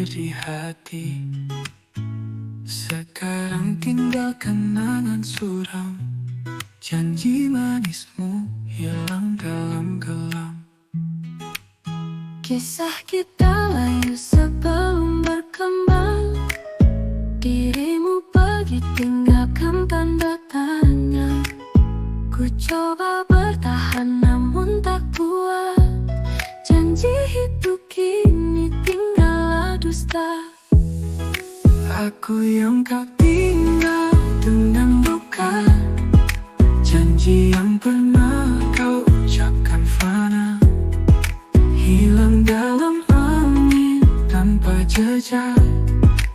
berakhir di hati. Sekarang tinggal kenangan suram, janji manismu hilang dalam gelap. Kisah kita layu sebelum berkembang. Dirimu pergi tinggalkan tanda tanya. Ku coba bertahan namun tak kuat. Janji itu kini tinggallah dusta. Aku yang kau tinggal dengan luka, janji yang pernah kau ucapkan fana, hilang dalam angin tanpa jejak.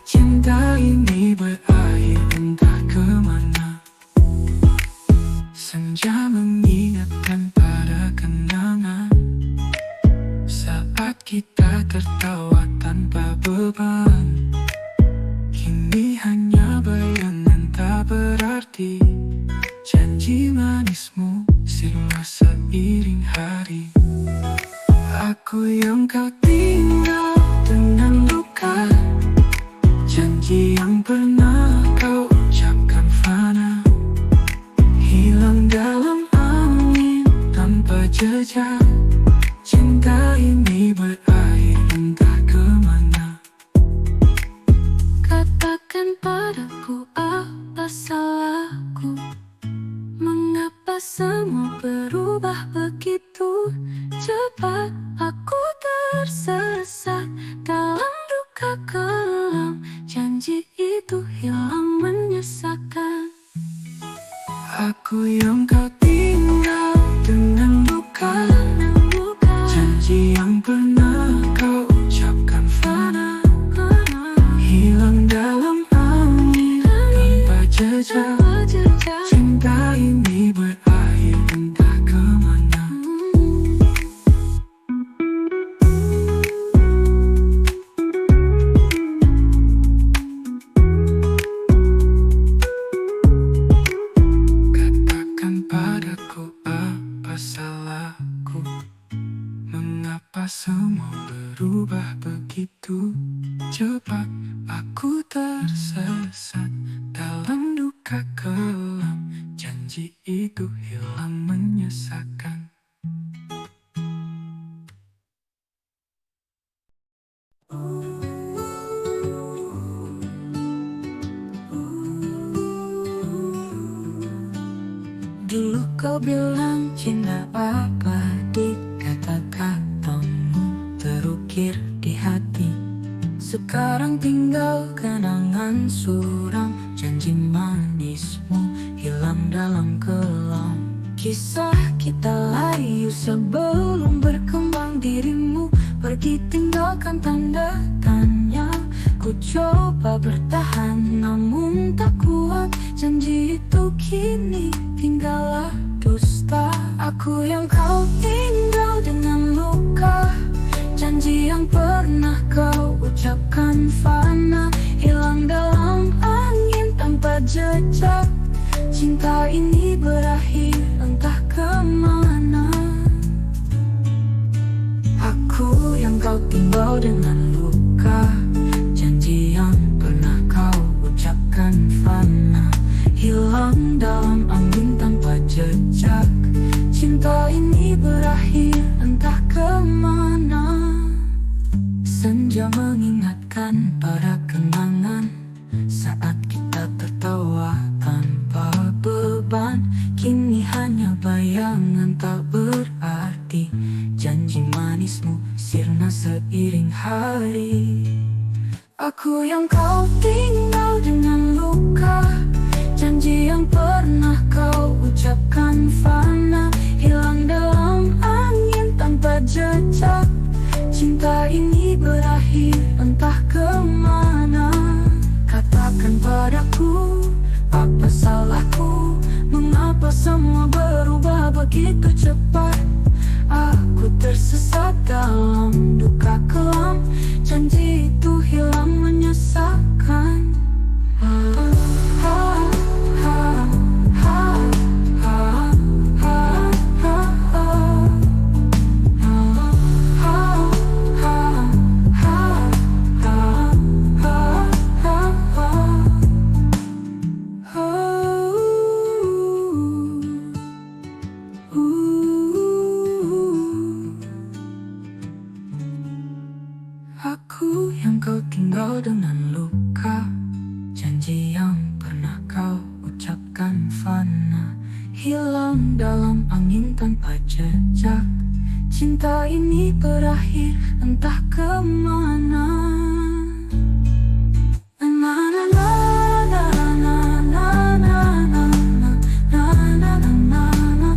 Cinta ini berakhir entah kemana. Senja mengingatkan pada kenangan saat kita tertawa tanpa beban. Kini hanya bayangan tak berarti. Janji manismu sirna seiring hari. Aku yang kau tinggal dengan luka, janji yang pernah kau ucapkan fana, hilang dalam angin tanpa jejak. Cinta ini berakhir entah kemana. Katakan padaku apa salahku, mengapa semua berubah begitu cepat. Aku tersesat dalam duka kelam, janji itu hilang menyesakan. Aku yang kau tinggal dengan luka, janji yang pernah kau ucapkan fana, hilang dalam angin tanpa jejak. Cinta ini berakhir entah kemana. Katakan padaku apa salahku, mengapa semua berubah begitu cepat. Aku tersesat dalam duka kelam, janji itu hilang menyesakan. Dulu kau bilang cinta abadi, kata-katamu terukir di hati. Sekarang tinggal kenangan suram, janji manismu hilang dalam kelam. Kisah kita layu sebelum berkembang. Dirimu pergi tinggalkan tanda tanya. Ku coba bertahan namun tak kuat. Janji itu kini tinggallah dusta. Aku yang kau tinggal dengan luka, janji yang pernah kau ucapkan fana, hilang dalam angin tanpa jejak. Cinta ini berakhir entah kemana. Aku yang kau tinggal dengan luka, janji yang pernah kau ucapkan fana, hilang dalam angin tanpa jejak. Cinta ini berakhir entah kemana. Senja mengingatkan pada kenangan saat kita tertawa tanpa beban. Kini hanya bayangan tak berarti. Janji manismu sirna seiring hari. Aku yang kau tinggal dengan luka, janji yang pernah kau ucapkan fana, hilang dalam angin tanpa jejak. Cinta ini berakhir entah kemana. Katakan padaku apa salahku, mengapa semua berubah begitu cepat. Aku tersesat dalam duka kelam, janji itu hilang menyesakan. Aku yang kau tinggal dengan luka, janji yang pernah kau ucapkan fana, hilang dalam angin tanpa jejak. Cinta ini berakhir entah kemana. Na na na na na na na na na na na na na na na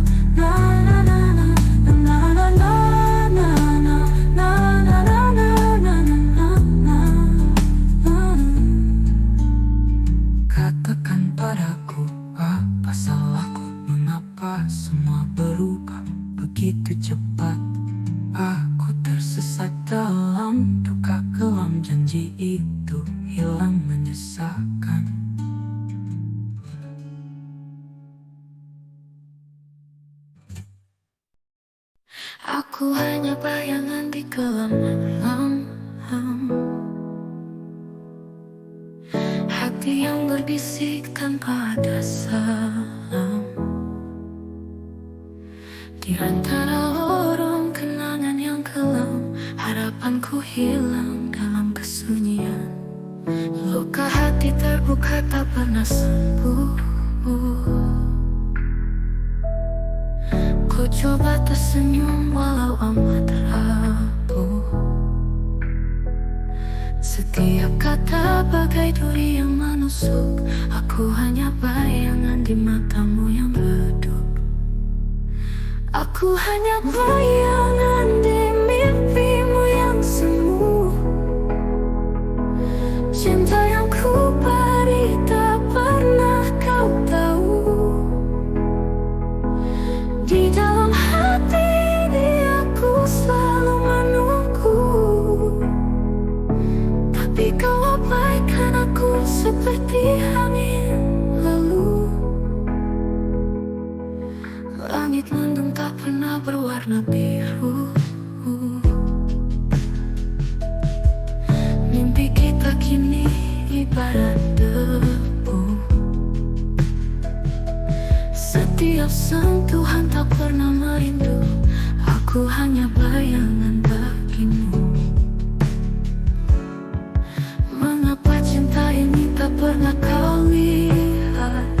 na na. Katakan padaku, apa salahku? Mengapa semua berubah begitu cepat? Aku tersesat dalam duka kelam, janji itu hilang menyesakan. Aku hanya bayangan di kelam malam, hati yang berbisik tanpa ada salam. Di antara lorong kenangan yang kelam, harapanku hilang dalam kesunyian. Luka hati terbuka tak pernah sembuh. Ku coba tersenyum walau amat rapuh. Setiap kata bagai duri yang menusuk. Aku hanya bayangan di matamu yang redup. Aku hanya bayangan di mimpimu yang semu. Cinta yang ku beri tak pernah kau tahu. Di dalam hati ini aku selalu menunggu, tapi kau abaikan aku seperti angin lalu. Langit mendung tak pernah berwarna biru. Mimpi kita kini ibarat debu. Setiap sentuhan tak pernah merindu. Aku hanya bayangan bagimu. Mengapa cinta ini tak pernah kau lihat?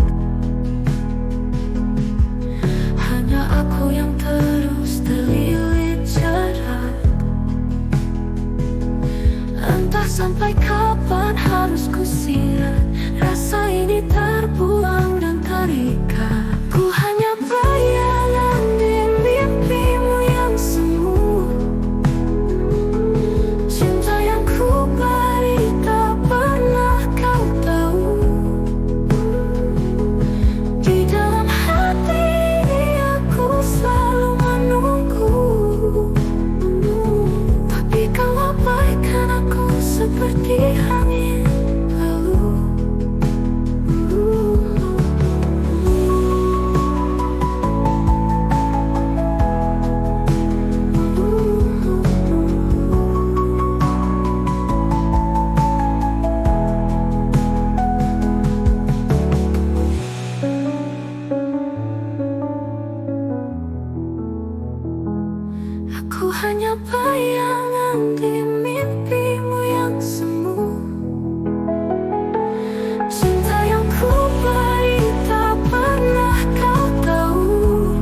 Hanya aku yang terus terlilit jarak. Entah sampai kapan harus ku sirat. Rasa ini terbuang dan terikat. Ku hanya bayangan di mimpimu yang semu. Cinta yang ku beri tak pernah kau tahu. Di dalam hati ini aku selalu menunggu, tapi kau abaikan aku seperti angin lalu. Aku hanya bayangan di mimpimu yang semu. Cinta yang ku beri tak pernah kau tahu.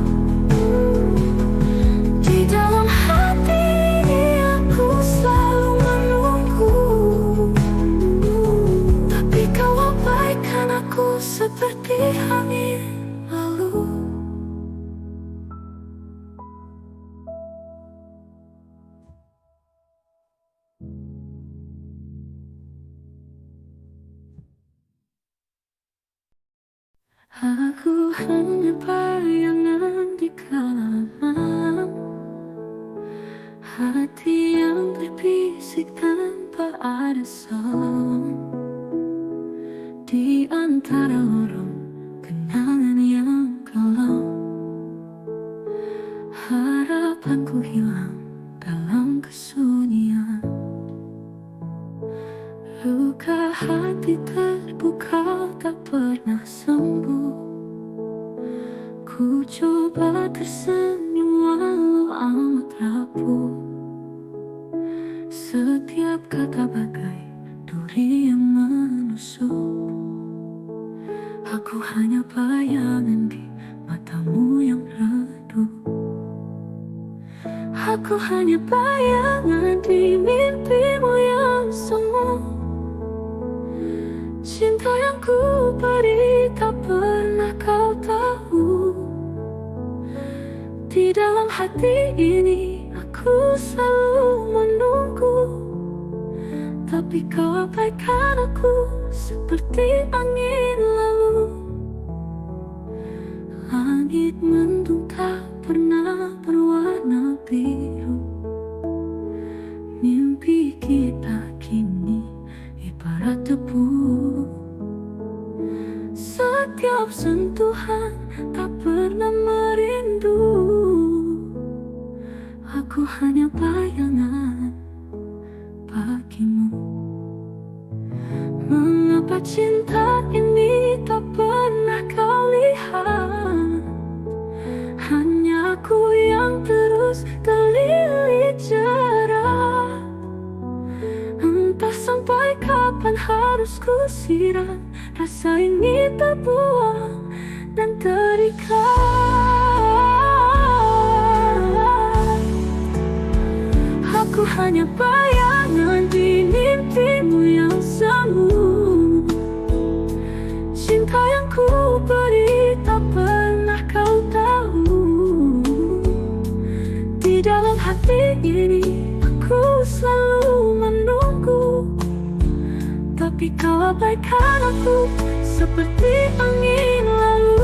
Di dalam hati ini aku selalu menunggu, tapi kau abaikan aku seperti angin lalu. Aku hanya bayangan di kelam malam, hati yang berbisik tanpa ada salam. Di antara lorong kenangan yang kelam, harapanku hilang dalam kesunyian. Luka hati terbuka tak pernah sembuh. Ku coba tersenyum walau amat rapuh. Setiap kata bagai duri yang menusuk. Aku hanya bayangan di matamu yang redup. Aku hanya bayangan di mimpimu yang semu. Cinta yang ku beri tak pernah kau tahu. Di dalam hati ini aku selalu menunggu, tapi kau abaikan aku seperti angin lalu. Langit mendung tak pernah berwarna biru. Mimpi kita kini ibarat debu. Setiap sentuhan tak pernah merindu. Aku hanya bayangan bagimu. Mengapa cinta ini tak pernah kau lihat? Hanya aku yang terus terlilit jerat. Entah sampai kapan harus ku siram rasa ini terbuang dan terikat. Aku hanya bayangan di mimpimu yang semu. Cinta yang ku beri tak pernah kau tahu. Di dalam hati ini aku selalu menunggu, tapi kau abaikan aku seperti angin lalu.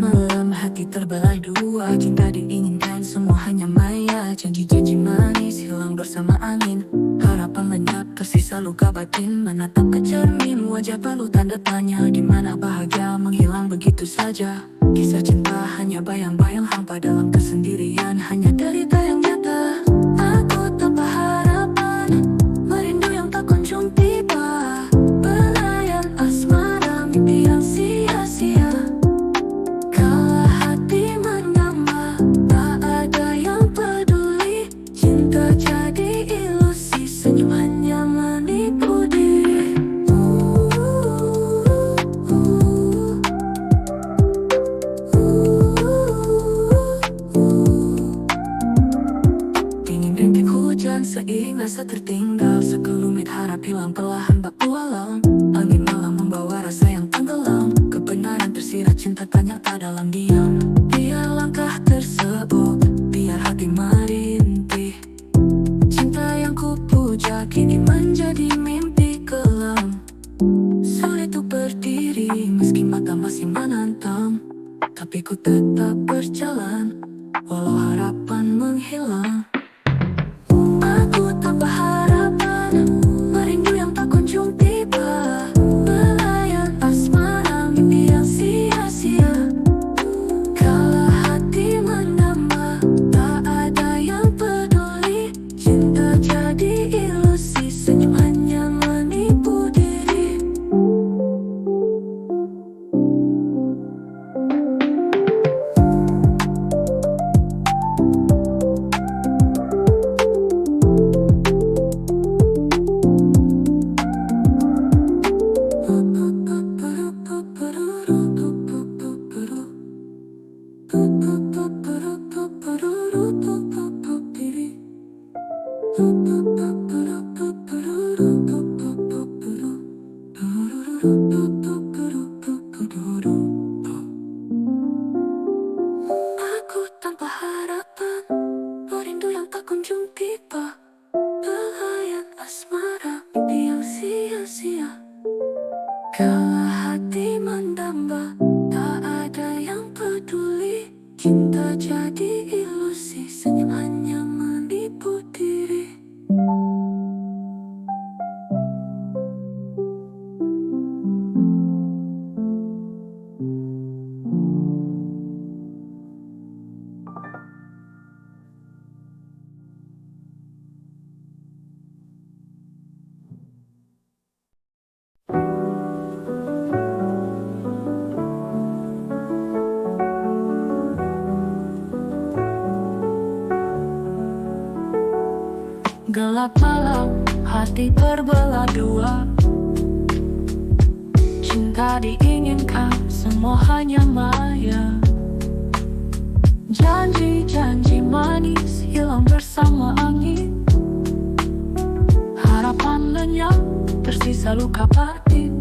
Malam hati terbelai dua. Cinta diinginkan semua hanya maya. Janji-janji manis hilang bersama angin. Harapan lenyap tersisa luka batin. Menatap ke cermin wajah penuh tanda tanya. Di mana bahagia menghilang begitu saja. Kisah cinta hanya bayang-bayang hampa dalam kesendirian. Hanya derita yang nyata. Aku tanpa harapan, merindu yang tak kunjung tiba. Belayan asmara, mimpi yang sia-sia. Kala hati menambah, tak ada yang peduli. Cinta jadi ilusi, senyum hanya menipu diri. Dingin rintik hujan seiring rasa tertinggal. Sekelumit harap hilang perlahan bak pualang. Angin malam membawa rasa yang tenggelam. Kebenaran tersirat cinta tak nyata dalam diam. Biar langkah tersebut, biar hati merintih. Cinta yang ku puja kini menjadi mimpi kelam. Sulit untuk berdiri meski mata masih menantang. Tapi ku tetap berjalan walau harapan menghilang. Aku tanpa harapan, merindu yang tak kunjung tiba. Belayan asmara, mimpi yang sia-sia. Kala hati menambah, tak ada yang peduli. Cinta jadi ilusi, senyum hanya menipu diri. Aku tanpa harapan, Kala hati mendamba, tak ada yang peduli. Cinta jadi ilusi, senyum hanya menipu diri. Gelap malam, hati terbelah dua. Cinta diinginkan, semua hanya maya. Janji-janji manis hilang bersama angin. Harapan lenyap, tersisa luka batin.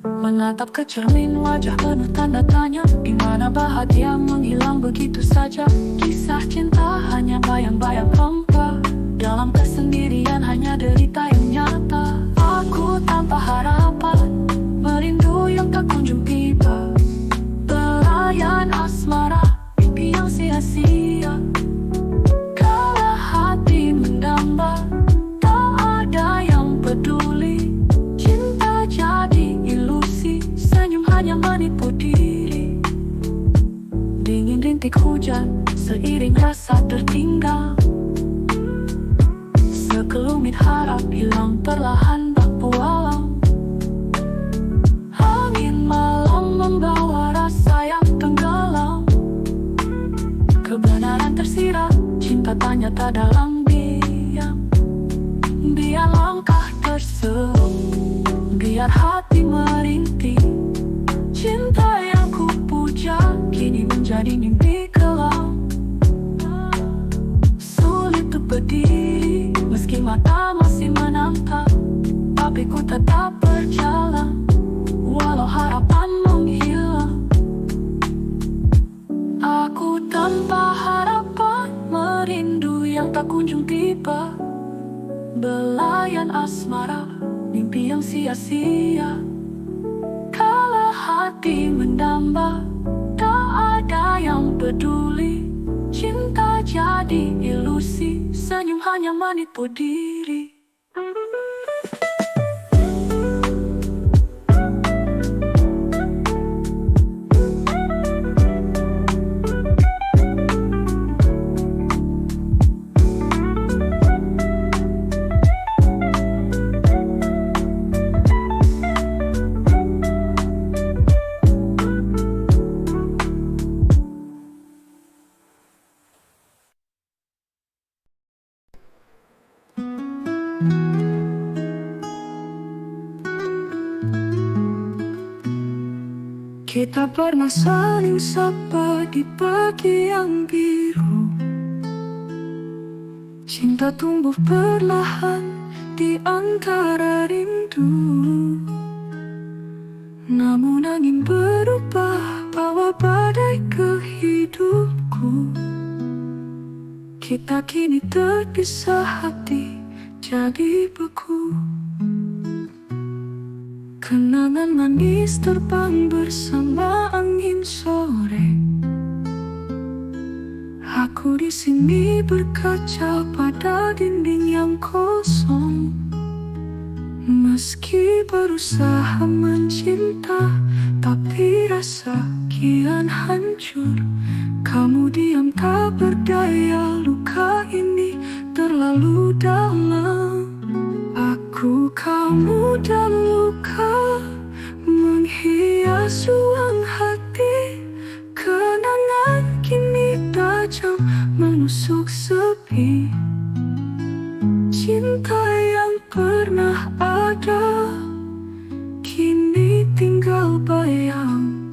Menatap ke cermin wajah penuh tanda tanya, di mana bahagia menghilang begitu saja. Kisah cinta hanya bayang-bayang hampa, dalam kesendirian hanya derita yang nyata. Aku tanpa harapan, merindu yang tak kunjung tiba. Belayan asmara, mimpi yang sia-sia. Kala hati mendamba, tak ada yang peduli. Cinta jadi ilusi, senyum hanya menipu diri. Dingin rintik hujan, seiring rasa tertinggal. Sekelumit harap hilang perlahan bak pualang. Angin malam membawa rasa yang tenggelam. Kebenaran tersirat, cinta tanya tak dalam diam. Biar langkah terseok, biar hati merintih. Cinta yang ku puja kini menjadi mimpi kelam. Sulit untuk berdiri, meski mata masih menatap, tapi ku tetap berjalan, walau harapan menghilang. Aku tanpa harapan, merindu yang tak kunjung tiba. Belayan asmara, mimpi yang sia-sia. Kala hati mendamba, tak ada yang peduli. Cinta jadi ilusi, senyum hanya menipu diri. Kita pernah saling sapa di pagi yang biru. Cinta tumbuh perlahan di antara rindu. Namun angin berubah, bawa badai ke hidupku. Kita kini terpisah, hati jadi beku. Kenangan manis terbang bersama angin sore. Aku di sini berkaca pada dinding yang kosong. Meski berusaha mencinta, tapi rasa kian hancur. Kamu diam tak berdaya, luka ini terlalu dalam. Aku, kamu dan luka menghias ruang hati. Kenangan kini tajam menusuk sepi. Cinta yang pernah ada kini tinggal bayang.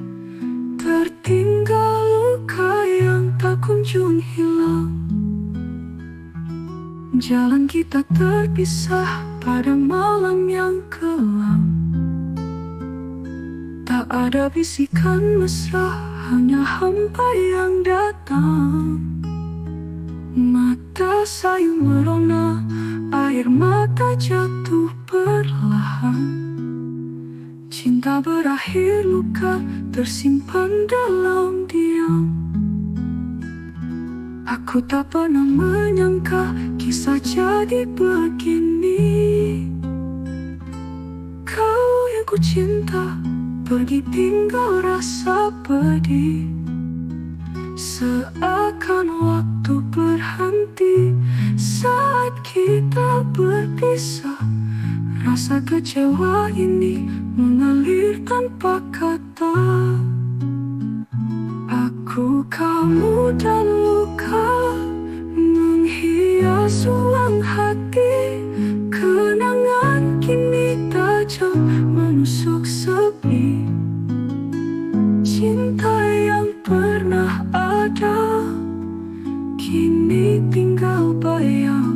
Tertinggal luka yang tak kunjung hilang. Jalan kita terpisah pada malam yang kelam. Tak ada bisikan mesra, hanya hampa yang datang. Mata sayu merona, air mata jatuh perlahan. perlahan. Cinta berakhir, luka tersimpan dalam diam. Aku tak pernah menyangka kisah jadi begini. Kau yang ku cinta pergi tinggal rasa pedih. Seakan waktu berhenti saat kita berpisah. Rasa kecewa ini mengalir tanpa kata. Aku, kamu, dan luka menghias ruang hati. Kenangan kini tajam menusuk sepi. Cinta yang pernah ada kini tinggal bayang.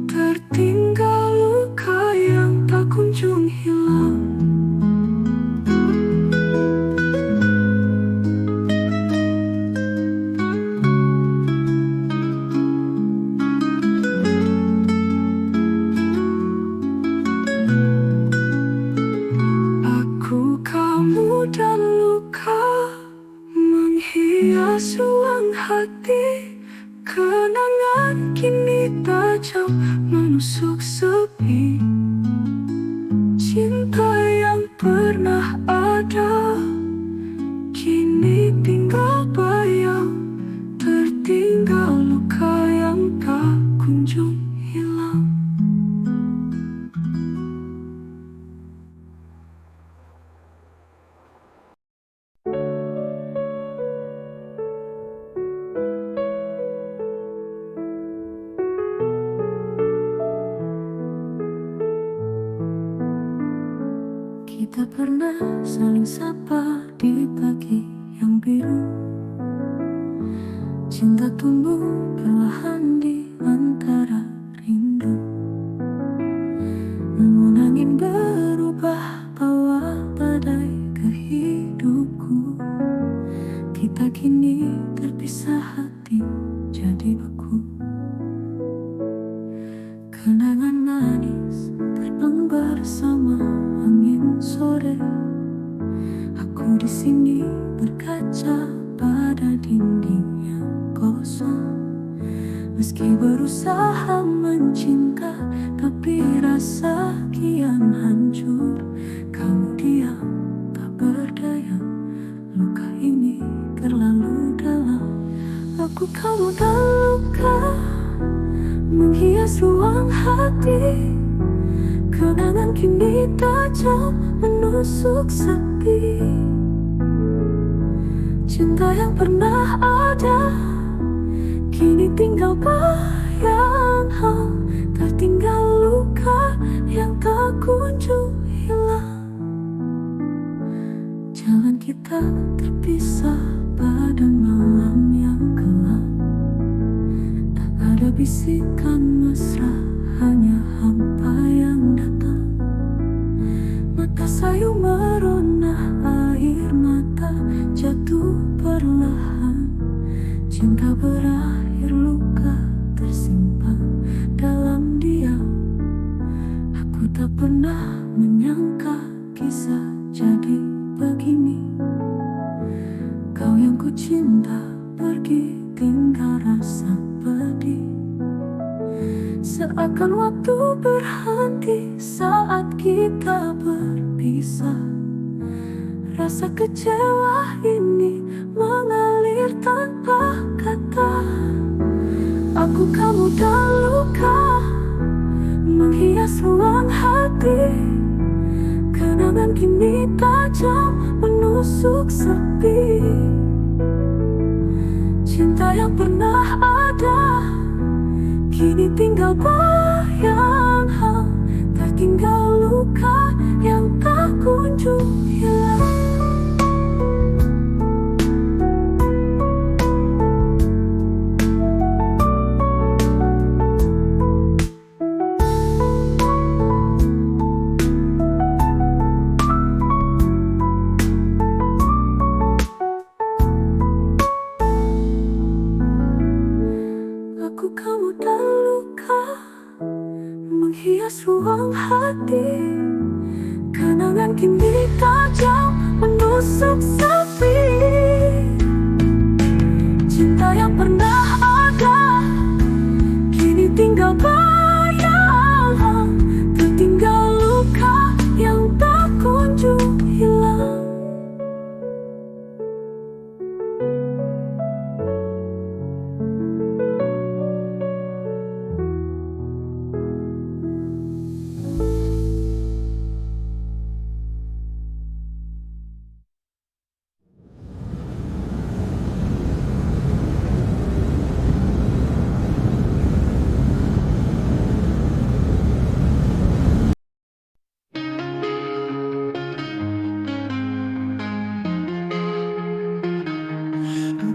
Tertinggal luka yang tak kunjung hilang. Aku, kamu, dan luka menghias ruang hati. Kenangan kini tajam menusuk sepi. Cinta yang pernah ada kini tinggal bayang. Tertinggal luka yang tak kunjung hilang. Kita pernah saling sapa di pagi yang biru. Cinta tumbuh perlahan di antara rindu. Namun angin berubah bawa badai ke hidupku. Kita kini terpisah, hati jadi beku. Kenangan manis terbang bersama angin sore. Aku di sini berkaca pada dinding yang kosong. Meski berusaha mencinta, tapi rasa kian hancur. Kamu diam, tak berdaya. Luka ini terlalu dalam. Aku, kamu, dan luka menghias ruang hati. Kenangan kini tajam menusuk sepi. Cinta yang pernah ada kini tinggal bayang. Tertinggal luka yang tak kunjung hilang. Jalan kita terpisah pada malam yang gelap. Tak ada bisikan mesra, hanya hampa yang datang. Mata sayu merona, air mata jatuh perlahan. Cinta berakhir, luka tersimpan dalam diam. Aku tak pernah menyangka kisah jadi begini. Kau yang ku cinta pergi tinggal rasa pedih. Seakan waktu berhenti saat kita berpisah. Rasa kecewa ini mengalir tanpa kata. Aku, kamu, dan luka menghias ruang hati. Kenangan kini tajam menusuk sepi. Cinta yang pernah ada kini tinggal bayang. Tertinggal luka yang tak kunjung hilang. Aku, kamu, dan luka menghias bias ruang hati. Kenangan kini tajam menusuk sepi. Cinta yang pernah ada kini tinggal bayang, tertinggal luka yang tak kunjung hilang.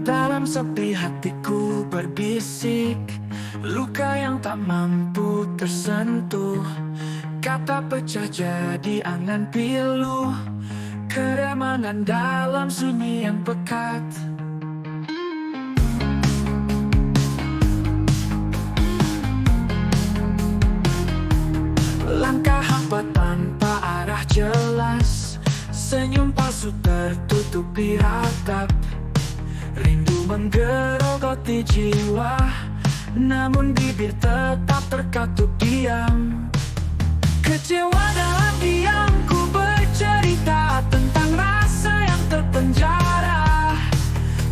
Dalam sepi hatiku berbisik, luka yang tak mampu tersentuh. Kata pecah jadi angan pilu, keremanan dalam sunyi yang pekat. Langkah hampa tanpa arah jelas, senyum palsu tertutupi ratap. Rindu menggerogoti jiwa, namun bibir tetap terkatup diam. Kecewa dalam diam, ku bercerita tentang rasa yang terpenjara.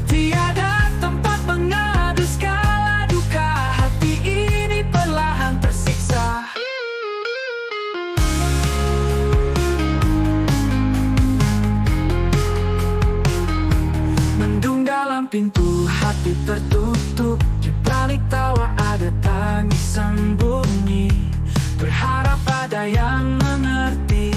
Tiada tempat mengadu skala duka, hati ini perlahan tersiksa. Mendung dalam pintu hati tertutup, di balik tawa ada tangis sembunyi. Berharap ada yang mengerti,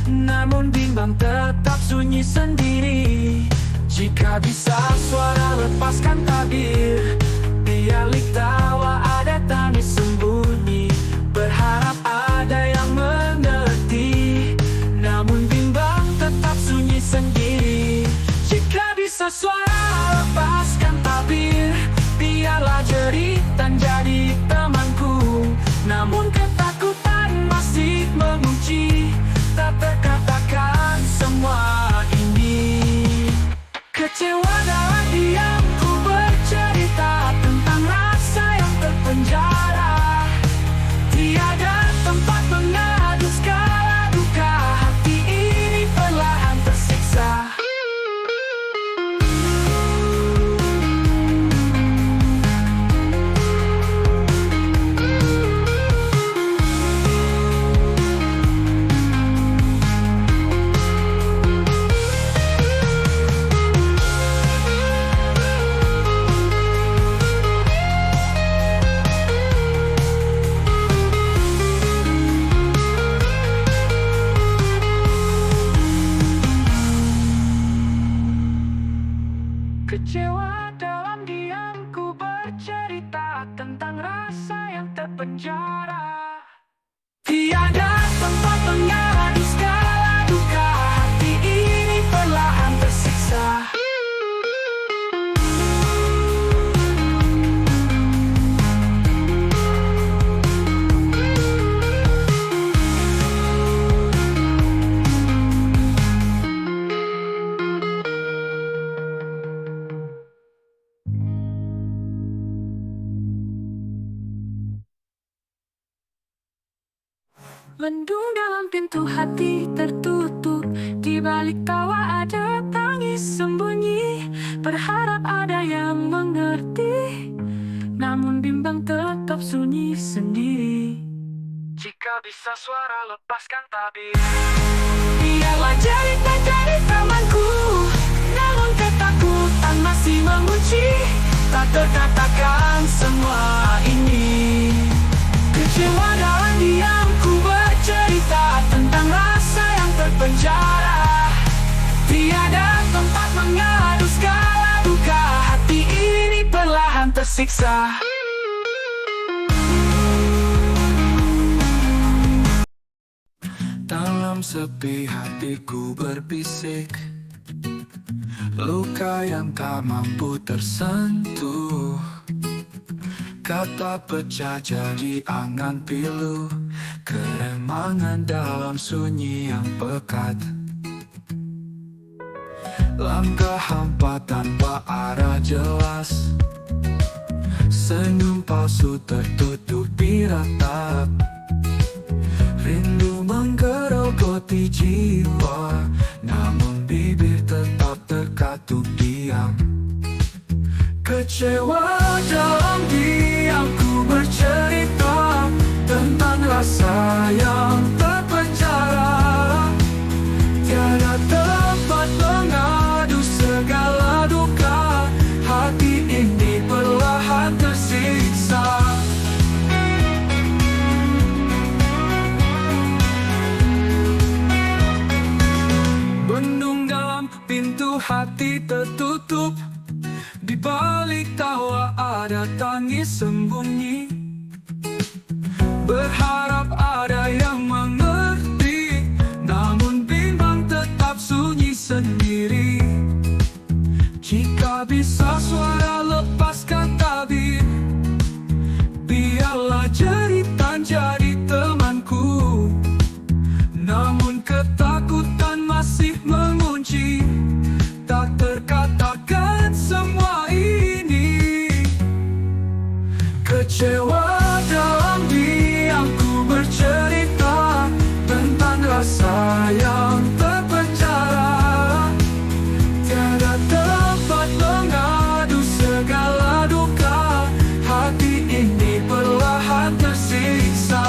namun bimbang tetap sunyi sendiri. Jika bisa suara lepaskan tabir, bialik tawa ada tangis sembunyi. Berharap ada yang mengerti, namun bimbang tetap sunyi sendiri. Jika bisa suara lepaskan tabir, biarlah jeritan jadi temanku. Namun ketakutan masih mengunci, tak terkatakan semua ini. Kecewa dalam diam, ku bercerita tentang rasa yang terpenjara. Tiada tempat mengadu skala duka, hati ini perlahan tersiksa. Kecewa dalam diam, ku bercerita tentang rasa yang terpenjara. Tiada tempat mengadu skala duka, hati ini perlahan tersiksa. Mendung dalam pintu hati tertutup, di balik tawa ada tangis sembunyi. Berharap ada yang mengerti, namun bimbang tetap sunyi sendiri. Jika bisa suara lepaskan tabir, biarlah jeritan jadi temanku. Namun ketakutan masih mengunci, tak terkatakan semua ini. Kecewa dalam diam, ku bercerita tentang rasa yang terpenjara. Tiada tempat mengadu skala duka, hati ini perlahan tersiksa. Dalam sepi hatiku berbisik, luka yang tak mampu tersentuh. Kata pecah jadi angan pilu, keremangan dalam sunyi yang pekat. Langkah hampa tanpa arah jelas, senyum palsu tertutupi ratap. Rindu menggerogoti jiwa, namun bibir tetap terkatup diam. Kecewa dalam diam ku bercerita tentang rasa yang terpenjara. Tiada tempat mengadu segala duka, hati ini perlahan tersiksa. Bendung dalam pintu hati tertutup, di balik tawa ada tangis sembunyi. Berharap ada yang mengerti, namun bimbang tetap sunyi sendiri. Jika bisa suara lepaskan tabir, biarlah jeritan jadi temanku. Namun ketakutan masih mengunci, tak terkatakan semua ini. Kecewa dalam diam ku bercerita tentang rasa yang terpenjara. Tiada tempat mengadu segala duka, hati ini perlahan tersiksa.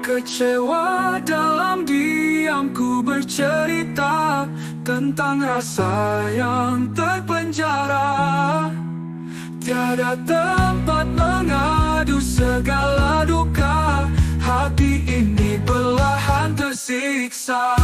Kecewa dalam diam ku bercerita tentang rasa yang terpenjara. Tiada tempat mengadu segala duka, hati ini perlahan tersiksa.